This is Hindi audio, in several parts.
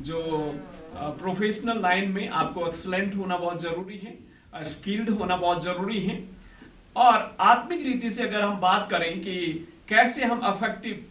जो प्रोफेशनल लाइन में आपको एक्सलेंट होना बहुत ज़रूरी है, स्किल्ड होना बहुत ज़रूरी है। और आत्मिक रीति से अगर हम बात करें कि कैसे हम अफेक्टिव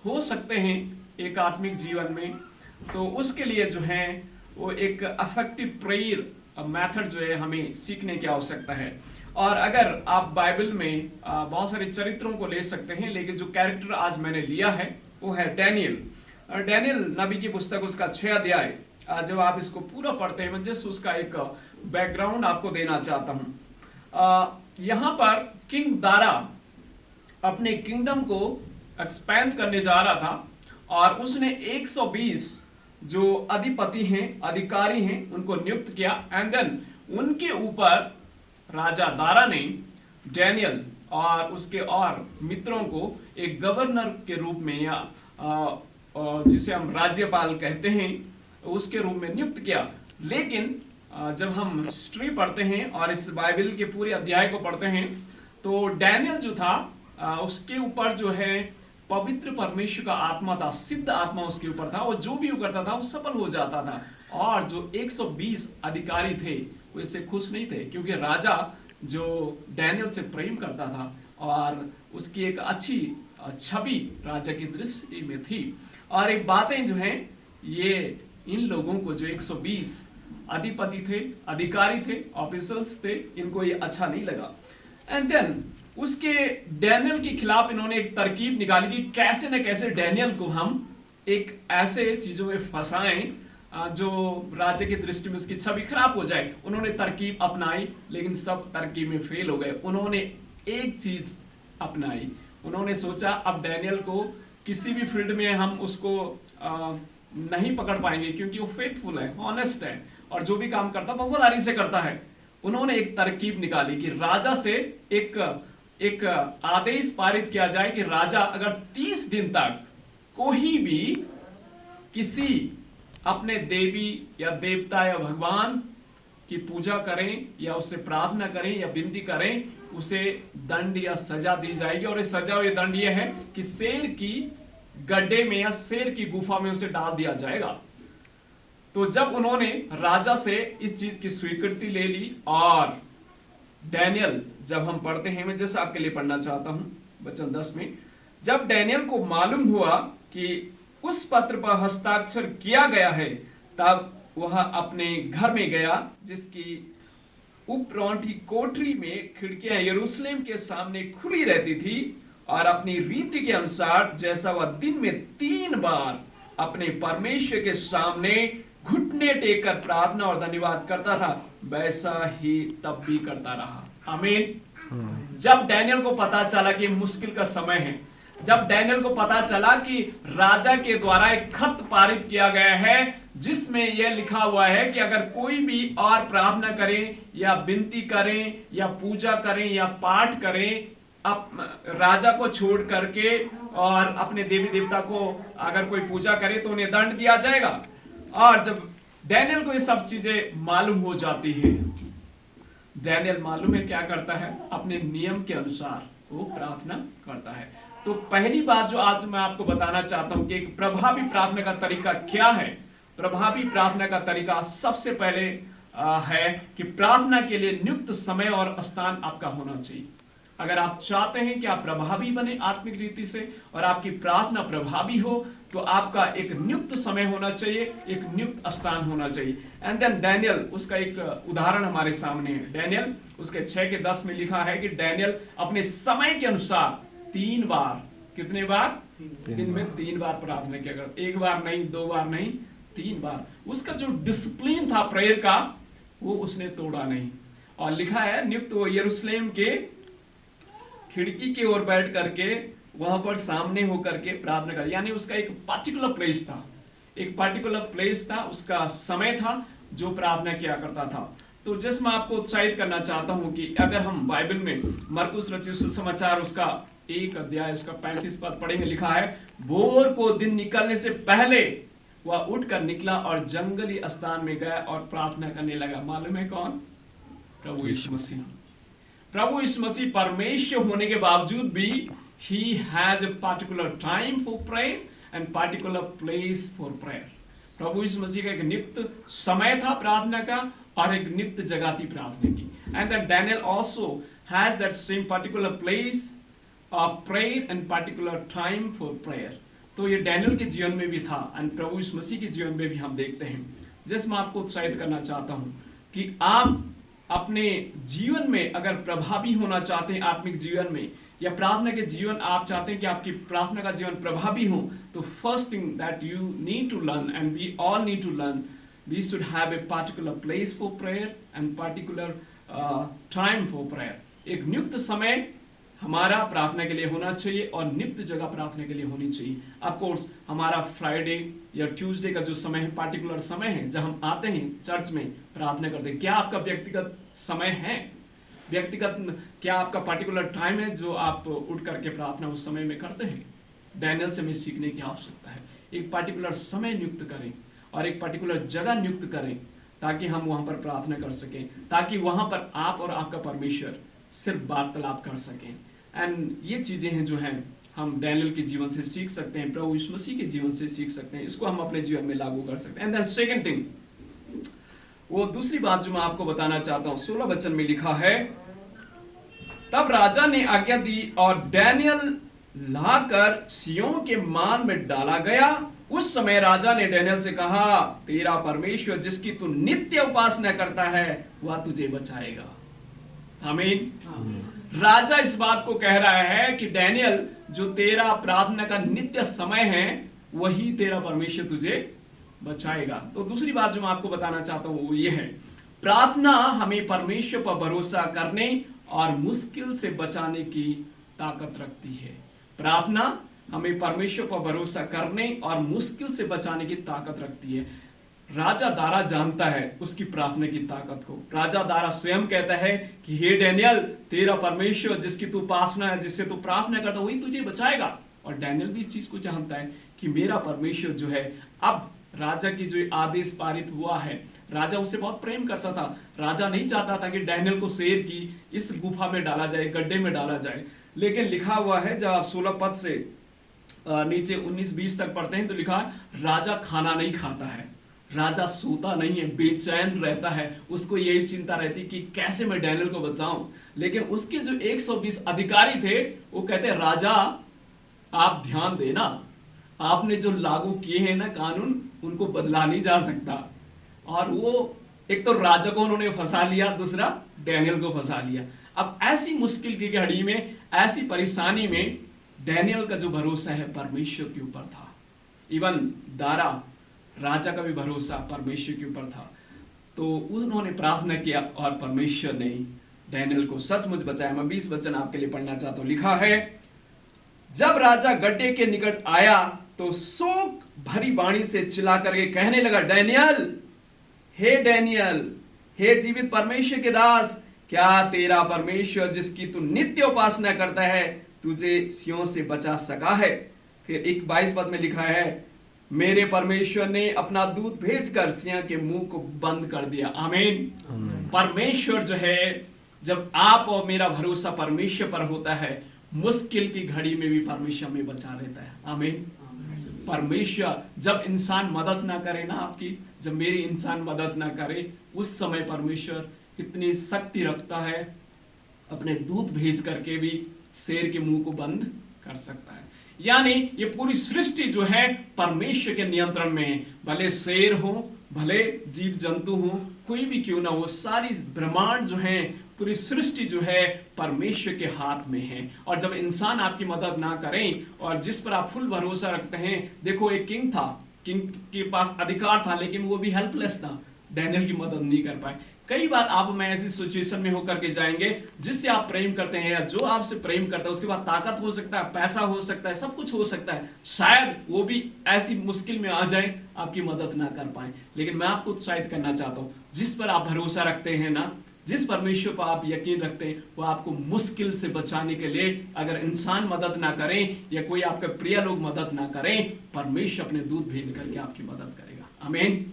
हो सकते हैं एक आत्मिक जीवन में, तो उसके लिए जो है वो एक अफेक्टिव प्रेयर मेथड जो है हमें सीखने की आवश्यकता है। और अगर आप बाइबल में बहुत सारे चरित्रों को ले सकते हैं, लेकिन जो कैरेक्टर आज मैंने लिया है वो है डैनियल। डैनियल नबी की पुस्तक उसका 6 अध्याय, जब आप इसको पूरा पढ़ते हैं, मैं जस्ट उसका एक बैकग्राउंड आपको देना चाहता हूँ। यहाँ पर किंग दारा अपने किंगडम को एक्सपैंड करने जा रहा था और उसने 120 जो अधिपति हैं, अधिकारी हैं, उनको नियुक्त किया। एंड देन उनके ऊपर राजा दारा ने डैनियल और उसके और मित्रों को एक गवर्नर के रूप में या जिसे हम राज्यपाल कहते हैं उसके रूप में नियुक्त किया। लेकिन जब हम हिस्ट्री पढ़ते हैं और इस बाइबल के पूरे अध्याय को पढ़ते हैं तो डैनियल जो था उसके ऊपर जो है पवित्र परमेश्वर का आत्मा था, सिद्ध आत्मा उसके ऊपर था। वो जो भी वो करता था वो सफल हो जाता था। और जो 120 अधिकारी थे वो इससे खुश नहीं थे, क्योंकि राजा जो डैनियल से प्रेम करता था और उसकी एक अच्छी छवि राजा की दृष्टि में थी। और एक बातें जो हैं ये इन लोगों को, जो 120 अधिपति थे, अधिकारी थे, ऑफिसर्स थे, इनको ये अच्छा नहीं लगा। एंड देन उसके डैनियल के खिलाफ इन्होंने एक तरकीब निकाली कि कैसे न कैसे डैनियल को हम एक ऐसे चीजों में फंसाएं जो राज्य की दृष्टि में उसकी छवि खराब हो जाए। उन्होंने तरकीब अपनाई, लेकिन सब तरकीब में फेल हो गए। उन्होंने एक चीज अपनाई, उन्होंने सोचा अब डैनियल को किसी भी फील्ड में हम उसको नहीं पकड़ पाएंगे, क्योंकि वो फेथफुल है, ऑनेस्ट है और जो भी काम करता है वफादारी से करता है। उन्होंने एक तरकीब निकाली कि राजा से एक आदेश पारित किया जाए कि राजा अगर 30 दिन तक कोई भी किसी अपने देवी या देवता या भगवान की पूजा करें या उससे प्रार्थना करें या विनती करें, उसे दंड या सजा दी जाएगी। और ये सजा और ये दंड ये है कि शेर की गड्ढे में या शेर की गुफा में उसे डाल दिया जाएगा। तो जब उन्होंने राजा से इस चीज की स्वीकृति ले ली, और डैनियल, जब हम पढ़ते हैं, मैं जैसे आपके लिए पढ़ना चाहता हूं वचन 10 में, जब डैनियल को मालूम हुआ कि उस पत्र पर हस्ताक्षर किया गया है, तब वह अपने घर में गया, जिसकी उपरौठी कोठरी में खिड़कियां यरूशलेम के सामने खुली रहती थी, और अपनी रीति के अनुसार जैसा वह दिन में 3 बार अपने परमेश्वर के सामने घुटने टेक कर प्रार्थना और धन्यवाद करता था, वैसा ही तब भी करता रहा। आमीन। जब डैनियल को पता चला कि मुश्किल का समय है, जब डैनियल को पता चला कि राजा के द्वारा एक खत पारित किया गया है जिसमें यह लिखा हुआ है कि अगर कोई भी और प्रार्थना करें या विनती करें या पूजा करें या पाठ करें, राजा को छोड़ करके और अपने देवी देवता को अगर कोई पूजा करे तो उन्हें दंड दिया जाएगा। और जब डैनियल को ये सब चीजें मालूम हो जाती है, डैनियल मालूम है क्या करता है, अपने नियम के अनुसार वो प्रार्थना करता है। तो पहली बात जो आज मैं आपको बताना चाहता हूं कि एक प्रभावी प्रार्थना का तरीका क्या है। प्रभावी प्रार्थना का तरीका सबसे पहले है कि प्रार्थना के लिए नियुक्त समय और स्थान आपका होना चाहिए। अगर आप चाहते हैं कि आप प्रभावी बने आत्मिक रीति से और आपकी प्रार्थना प्रभावी हो, तो आपका एक नियुक्त समय होना चाहिए, एक नियुक्त स्थान होना चाहिए। एंड देन डैनियल, उसका एक उदाहरण हमारे सामने है। डैनियल उसके 6 के 10 में लिखा है कि डैनियल अपने समय के अनुसार 3 बार, कितने बार? दिन में 3 बार प्रार्थना किया करता। 1 बार नहीं, 2 बार नहीं, 3 बार। उसका जो डिसिप्लिन था प्रेयर का, वो उसने तोड़ा नहीं। और लिखा है नियुक्त वो यरूशलेम के खिड़की की ओर बैठ करके वहां पर सामने होकर के प्रार्थना कर, यानी उसका एक पार्टिकुलर प्लेस था, एक पार्टिकुलर प्लेस था, उसका समय था जो प्रार्थना किया करता था। तो जैसे मैं आपको उत्साहित करना चाहता हूं कि अगर हम बाइबल में मरकुस रचित सुसमाचार उसका 1 अध्याय उसका 35 पद पढ़ेंगे, लिखा है भोर को दिन निकलने से पहले वह उठकर निकला और जंगली स्थान में गया और प्रार्थना करने लगा। मालूम है कौन? प्रभु यीशु मसीह। प्रभु यीशु मसीह परमेश्वर होने के बावजूद भी he has a particular time for prayer and particular place for prayer। प्रभु यीशु मसीह का एक नित्य समय था प्रार्थना का और एक नित्य जगह थी प्रार्थना की। And that Daniel also has that same particular place of prayer and particular time for prayer. तो ये डैनियल के जीवन में भी था एंड प्रभु यीशु मसीह के जीवन में भी हम देखते हैं। जैसे मैं आपको उत्साहित करना चाहता हूं कि आप अपने जीवन में अगर प्रभावी होना चाहते हैं आत्मिक जीवन में, या प्रार्थना के जीवन आप चाहते हैं कि आपकी प्रार्थना का जीवन प्रभावी हो, तो first thing that you need to learn and we all need to learn, we should have a particular place for prayer and particular time for prayer. एक नियुक्त समय हमारा प्रार्थना के लिए होना चाहिए और नित्य जगह प्रार्थना के लिए होनी चाहिए। ऑफ कोर्स हमारा फ्राइडे या ट्यूसडे का जो समय है पार्टिकुलर समय है जब हम आते हैं चर्च में प्रार्थना करते हैं। क्या आपका व्यक्तिगत समय है? व्यक्तिगत क्या आपका पार्टिकुलर टाइम है जो आप उठ करके प्रार्थना उस समय में करते हैं? डैनियल से हमें सीखने की आवश्यकता है। एक पार्टिकुलर समय नियुक्त करें और एक पार्टिकुलर जगह नियुक्त करें ताकि हम वहां पर प्रार्थना कर सकें, ताकि वहां पर आप और आपका परमेश्वर सिर्फ वार्तालाप कर सकें। एंड ये चीजें हैं जो हैं हम डैनियल के जीवन से सीख सकते हैं, प्रभु यीशु मसीह के जीवन से सीख सकते हैं, इसको हम अपने जीवन में लागू कर सकते हैं। एंड देन सेकंड थिंग, वो दूसरी बात जो मैं आपको बताना चाहता हूं 16 वचन में लिखा है, तब राजा ने आज्ञा दी और डैनियल लाकर सियों के मान में डाला गया। उस समय राजा ने डैनियल से कहा, तेरा परमेश्वर जिसकी तू नित्य उपासना करता है वह तुझे बचाएगा। आमीन। राजा इस बात को कह रहा है कि डैनियल, जो तेरा प्रार्थना का नित्य समय है वही तेरा परमेश्वर तुझे बचाएगा। तो दूसरी बात जो मैं आपको बताना चाहता हूं वो ये है, प्रार्थना हमें परमेश्वर पर भरोसा करने और मुश्किल से बचाने की ताकत रखती है। प्रार्थना हमें परमेश्वर पर भरोसा करने और मुश्किल से बचाने की ताकत रखती है। राजा दारा जानता है उसकी प्रार्थना की ताकत को। राजा दारा स्वयं कहता है कि हे डैनियल, तेरा परमेश्वर जिसकी तू उपासना है, जिससे तू प्रार्थना करता है वही तुझे बचाएगा। और डैनियल भी इस चीज को जानता है कि मेरा परमेश्वर जो है, अब राजा की जो आदेश पारित हुआ है, राजा उससे बहुत प्रेम करता था। राजा नहीं चाहता था कि डैनियल को शेर की इस गुफा में डाला जाए, गड्ढे में डाला जाए। लेकिन लिखा हुआ है, जब आप 16 पद से नीचे 19-20 तक पढ़ते हैं तो लिखा है, राजा खाना नहीं खाता है, राजा सोता नहीं है, बेचैन रहता है। उसको यही चिंता रहती कि कैसे मैं डैनियल को बचाऊं। लेकिन उसके जो 120 अधिकारी थे वो कहते, राजा आप ध्यान देना, आपने जो लागू किए हैं ना कानून, उनको बदला नहीं जा सकता। और वो एक तो राजा को उन्होंने फंसा लिया, दूसरा डैनियल को फंसा लिया। अब ऐसी मुश्किल की घड़ी में, ऐसी परेशानी में डैनियल का जो भरोसा है परमेश्वर के ऊपर था। इवन दारा राजा का भी भरोसा परमेश्वर के ऊपर था। तो उन्होंने प्रार्थना किया और परमेश्वर ने डैनियल को सचमुच बचाया। मैं 20 वचन आपके लिए पढ़ना चाहता हूं। लिखा है, जब राजा गड्ढे के निकट आया तो शोक भरी वाणी से चिल्ला करके कहने लगा, डैनियल, हे जीवित परमेश्वर के दास, क्या तेरा परमेश्वर जिसकी तू नित्य उपासना करता है तुझे सियों से बचा सका है? फिर 22 पद में लिखा है, मेरे परमेश्वर ने अपना दूत भेजकर सिंह के मुंह को बंद कर दिया। आमीन। परमेश्वर जो है, जब आप और मेरा भरोसा परमेश्वर पर होता है, मुश्किल की घड़ी में भी परमेश्वर में बचा लेता है। आमीन। परमेश्वर, जब इंसान मदद ना करे ना आपकी, जब मेरी इंसान मदद ना करे, उस समय परमेश्वर इतनी शक्ति रखता है, अपने दूत भेज करके भी शेर के मुंह को बंद कर सकता है। यानी ये पूरी सृष्टि जो है परमेश्वर के नियंत्रण में है। भले शेर हो, भले जीव जंतु हो, कोई भी क्यों ना हो, सारी ब्रह्मांड जो है, पूरी सृष्टि जो है परमेश्वर के हाथ में है। और जब इंसान आपकी मदद ना करें और जिस पर आप फुल भरोसा रखते हैं, देखो एक किंग था, किंग के पास अधिकार था लेकिन वो भी हेल्पलेस था, डैनियल की मदद नहीं कर पाए। कई बार आप मैं ऐसी सिचुएशन में होकर के जाएंगे जिससे आप प्रेम करते हैं या जो आपसे प्रेम करता है उसके बाद ताकत हो सकता है, पैसा हो सकता है, सब कुछ हो सकता है, शायद वो भी ऐसी मुश्किल में आ जाए आपकी मदद ना कर पाए। लेकिन मैं आपको उत्साहित करना चाहता हूं, जिस पर आप भरोसा रखते हैं ना, जिस परमेश्वर पर आप यकीन रखते हैं, वो आपको मुश्किल से बचाने के लिए, अगर इंसान मदद ना करें या कोई आपके प्रिय लोग मदद ना करें, परमेश्वर अपने दूत भेज करके आपकी मदद करेगा। आमीन।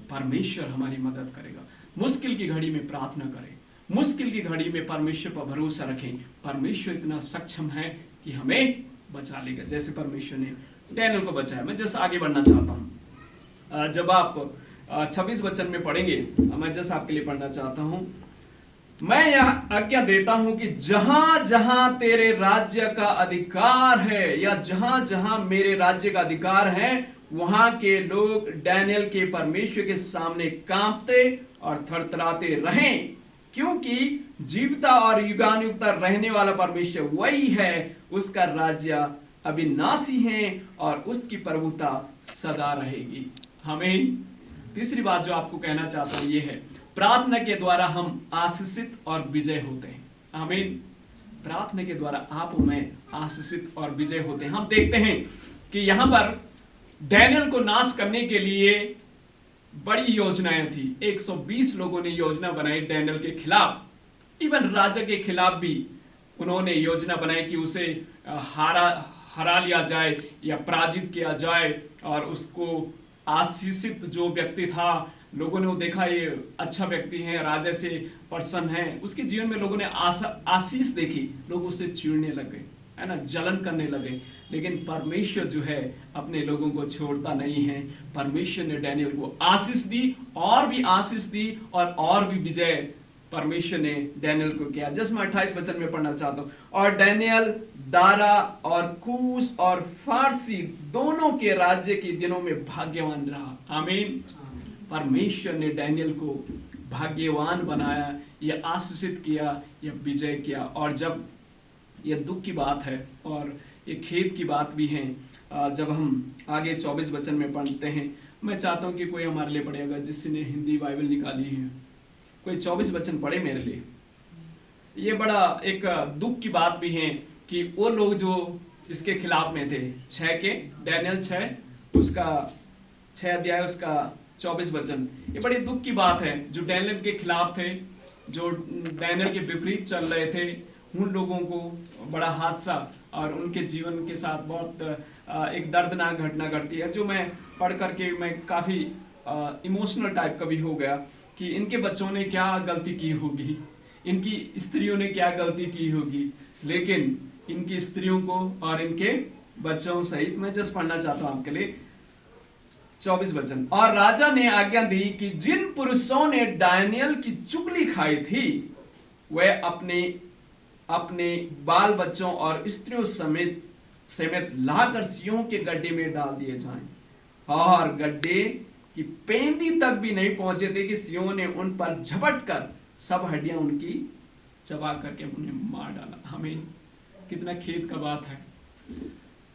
परमेश्वर हमारी मदद करेगा। मुश्किल की घड़ी में प्रार्थना करें, मुश्किल की घड़ी में परमेश्वर पर भरोसा रखें। परमेश्वर इतना सक्षम है कि हमें बचा लेगा, जैसे परमेश्वर ने डैनियल को बचाया। मैं जैसे आगे बढ़ना चाहता हूं, जब आप 26 वचन में पढ़ेंगे, मैं जस्ट आपके लिए पढ़ना चाहता हूं। मैं यह आज्ञा देता हूं कि जहां जहां तेरे राज्य का अधिकार है, या जहां जहां मेरे राज्य का अधिकार है, वहां के लोग डैनियल के परमेश्वर के सामने कांपते और थरथराते रहें, क्योंकि जीवता और युगानुयुग रहने वाला परमेश्वर वही है। उसका राज्य अविनाशी है और उसकी प्रभुता सदा रहेगी। आमीन। तीसरी बात जो आपको कहना चाहता हूं ये है, प्रार्थना के द्वारा हम आशीषित और विजय होते हैं। आमीन। प्रार्थना के द्वारा आप और मैं आशीषित और विजय होते हैं। हम देखते हैं कि यहां पर डैनियल को नाश करने के लिए बड़ी योजनाएं थी। 120 लोगों ने योजना बनाई डैनियल के खिलाफ। इवन राजा के खिलाफ भी उन्होंने योजना बनाई कि उसे हरा लिया जाए या पराजित किया जाए, और उसको आशीषित जो व्यक्ति था, लोगों ने वो देखा ये अच्छा व्यक्ति है, राजा से प्रसन्न है, उसके जीवन में लोगों ने आशीष देखी, लोग उससे चिढ़ने लगे, है ना, जलन करने लगे। लेकिन परमेश्वर जो है अपने लोगों को छोड़ता नहीं है। परमेश्वर ने डैनियल को आशीष दी, और भी आशीष दी, और भी विजय परमेश्वर ने डैनियल को किया। जस्ट मैं 28 वचन में पढ़ना चाहता हूं। और डैनियल दारा और कूश और फारसी दोनों के राज्य के दिनों में भाग्यवान रहा। आमीन। परमेश्वर ने डैनियल को भाग्यवान बनाया, यह आशीषित किया, यह विजय किया। और जब यह दुख की बात है और ये खेद की बात भी है, जब हम आगे 24 वचन में पढ़ते हैं, मैं चाहता हूं कि कोई हमारे लिए पढ़ेगा जिसने हिंदी बाइबल निकाली है, कोई 24 वचन पढ़े मेरे लिए। ये बड़ा एक दुख की बात भी है कि वो लोग जो इसके खिलाफ में थे, 6 के डैनियल 6 उसका 6 अध्याय उसका 24 वचन, ये बड़ी दुख की बात है। जो डैनियल के खिलाफ थे, जो डैनियल के विपरीत चल रहे थे, उन लोगों को बड़ा हादसा और उनके जीवन के साथ बहुत एक दर्दनाक घटना घटती है, जो मैं पढ़ करके मैं काफ़ी इमोशनल टाइप का भी हो गया कि इनके बच्चों ने क्या गलती की होगी, इनकी स्त्रियों ने क्या गलती की होगी, लेकिन इनकी स्त्रियों को और इनके बच्चों सहित, मैं जस्ट पढ़ना चाहता हूं आपके लिए 24 वचन। और राजा ने आज्ञा दी कि जिन पुरुषों ने डैनियल की चुगली खाई थी, वह अपने बाल बच्चों और स्त्रियों समेत लाकर सिंहों के गड्ढे में डाल दिए जाएं। और गड्ढे की पेंदी तक भी नहीं पहुंचे थे कि सिंहों ने उन पर झपट कर सब हड्डियां उनकी चबा करके उन्हें मार डाला। हमें कितना खेद का बात है।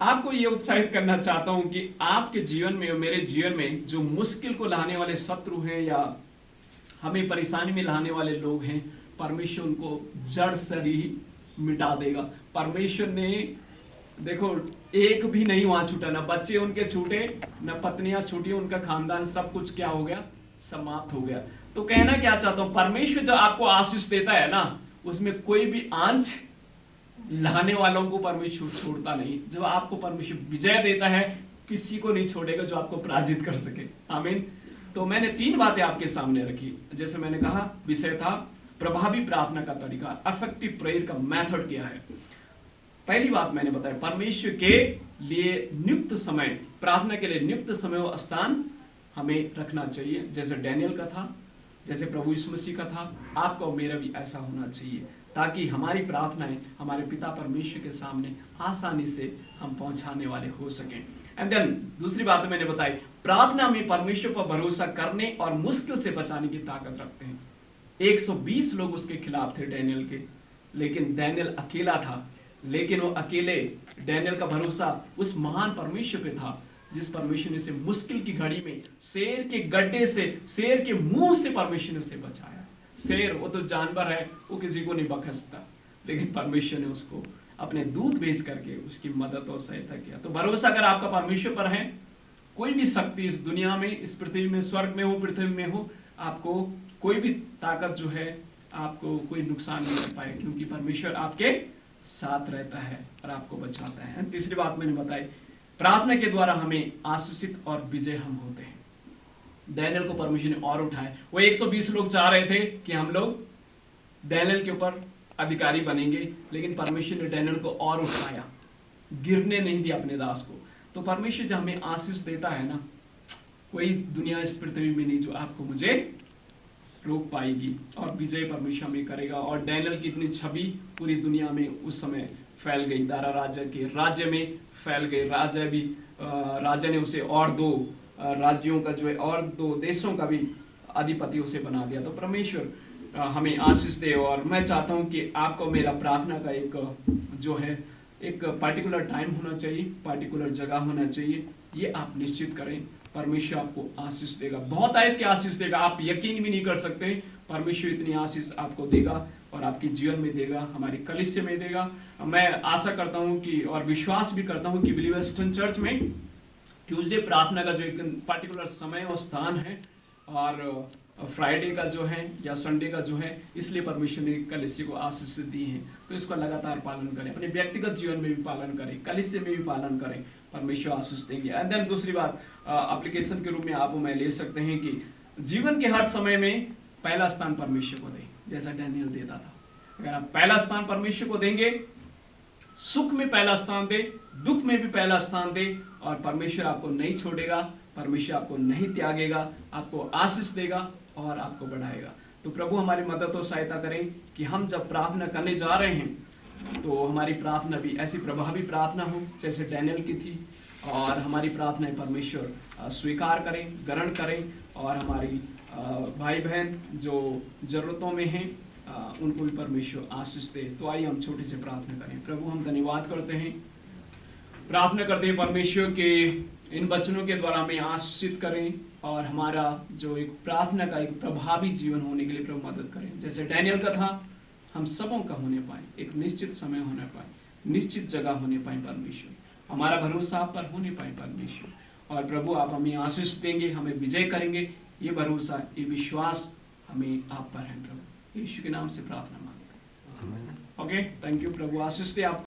आपको ये उत्साहित करना चाहता हूं कि आपके जीवन में और मेरे जीवन में जो मुश्किल को लाने वाले शत्रु हैं या हमें परेशानी में लाने वाले लोग हैं, परमेश्वर उनको जड़ से ही मिटा देगा। परमेश्वर ने देखो एक भी नहीं वहां छूटा, ना बच्चे उनके छूटे, ना पत्नियां छूटी, उनका खानदान सब कुछ क्या हो गया, समाप्त हो गया। तो कहना क्या चाहता हूं, परमेश्वर जब आपको आशीष देता है ना, उसमें कोई भी आंच लाने वालों को परमेश्वर छोड़ता नहीं। जब आपको परमेश्वर विजय देता है, किसी को नहीं छोड़ेगा जो आपको पराजित कर सके। आमीन। तो मैंने 3 बातें आपके सामने रखी। जैसे मैंने कहा, विषय था प्रभावी प्रार्थना का तरीका, इफेक्टिव प्रेयर का मेथड क्या है। पहली बात मैंने बताया, परमेश्वर के लिए नियुक्त समय, प्रार्थना के लिए नियुक्त समय और स्थान हमें रखना चाहिए, जैसे डैनियल का था, जैसे प्रभु यीशु मसीह का था। आपका और मेरा भी ऐसा होना चाहिए, ताकि हमारी प्रार्थनाएं हमारे पिता परमेश्वर के सामने आसानी से हम पहुंचाने वाले हो सकें। एंड देन दूसरी बात मैंने बताई, प्रार्थना में परमेश्वर पर भरोसा करने और मुश्किल से बचाने की ताकत रखते हैं। 120 लोग उसके खिलाफ थे डैनियल के, लेकिन डैनियल अकेला था। लेकिन वो अकेले, डैनियल का भरोसा उस महान परमेश्वर पे था, जिस परमेश्वर ने उसे मुश्किल की घड़ी में शेर के गड्ढे से, शेर के मुंह से परमेश्वर ने उसे बचाया। शेर वो तो जानवर है, वो किसी को नहीं बख्शता, लेकिन परमेश्वर ने उसको अपने दूत भेज करके उसकी मदद और सहायता किया। तो भरोसा अगर आपका परमेश्वर पर है, कोई भी शक्ति इस दुनिया में, इस पृथ्वी में, स्वर्ग में हो, पृथ्वी में हो, आपको कोई भी ताकत जो है आपको कोई नुकसान नहीं कर पाए, क्योंकि परमेश्वर आपके साथ रहता है और आपको बचाता है। तीसरी बात मैंने बताई, प्रार्थना के द्वारा हमें आशीषित और विजय हम होते हैं। डैनियल को परमेश्वर ने और उठाया। वो 120 लोग चाह रहे थे कि हम लोग डैनियल के ऊपर अधिकारी बनेंगे, लेकिन परमेश्वर ने डैनियल को और उठाया, गिरने नहीं दिया अपने दास को। तो परमेश्वर जब हमें आशीष देता है ना, कोई दुनिया इस पृथ्वी में नहीं जो आपको मुझे रोक पाएगी, और विजय परमेश्वर में करेगा। और डैनियल की इतनी छवि पूरी दुनिया में उस समय फैल गई, दारा राजा के राज्य में फैल गई। राजा ने उसे और 2 राज्यों का जो है, और 2 देशों का भी अधिपति उसे बना दिया। तो परमेश्वर हमें आशीष दे। और मैं चाहता हूं कि आपको मेरा प्रार्थना का एक जो है एक पर्टिकुलर टाइम होना चाहिए, पर्टिकुलर जगह होना चाहिए, ये आप निश्चित करें। परमेश्वर आपको आशीष देगा, बहुत आयत की आशीष देगा, आप यकीन भी नहीं कर सकते। परमेश्वर इतनी आशीष आपको देगा और आपके जीवन में देगा, हमारी कलीसिया में देगा। मैं आशा करता हूं कि, और विश्वास भी करता हूं कि बिलीवर्स चर्च में ट्यूसडे प्रार्थना का जो एक पर्टिकुलर समय और स्थान है, और फ्राइडे का जो है या संडे का जो है, इसलिए परमेश्वर ने कलीसिया को आशीष दी है। तो इसका लगातार पालन करें, अपने व्यक्तिगत जीवन में भी पालन करें, कलीसिया में भी पालन करें, परमेश्वर आशीष देंगे। एंड देन दूसरी बात, एप्लीकेशन के रूप में आप मैं ले सकते हैं कि जीवन के हर समय में पहला स्थान परमेश्वर को दें, जैसा डैनियल देता था। अगर आप पहला स्थान परमेश्वर को देंगे, सुख में पहला स्थान दे, दुख में भी पहला स्थान दे, और परमेश्वर आपको नहीं छोड़ेगा, परमेश्वर आपको नहीं त्यागेगा, आपको आशीष देगा और आपको बढ़ाएगा। तो प्रभु हमारी मदद और सहायता करें कि हम जब प्रार्थना करने जा रहे हैं तो हमारी प्रार्थना भी ऐसी प्रभावी प्रार्थना हो जैसे डैनियल की थी, और हमारी प्रार्थनाएं परमेश्वर स्वीकार करें, ग्रहण करें, और हमारी भाई बहन जो जरूरतों में हैं उनको भी परमेश्वर आशीष दे। तो आइए हम छोटी सी प्रार्थना करें। प्रभु हम धन्यवाद करते हैं, प्रार्थना करते हैं परमेश्वर के इन वचनों के द्वारा हमें आशीषित करें, और हमारा जो एक प्रार्थना का एक प्रभावी जीवन होने के लिए प्रभु मदद करें। जैसे डैनियल का था, हम सबों का होने पाए, एक निश्चित समय होने पाए, निश्चित जगह होने पाए परमेश्वर, हमारा भरोसा आप पर होने पाए परमेश्वर। और प्रभु आप हमें आशीष देंगे, हमें विजय करेंगे, ये भरोसा, ये विश्वास हमें आप पर है प्रभु। यीशु के नाम से प्रार्थना मांगते हैं। ओके, थैंक यू प्रभु, आशीष दे आप।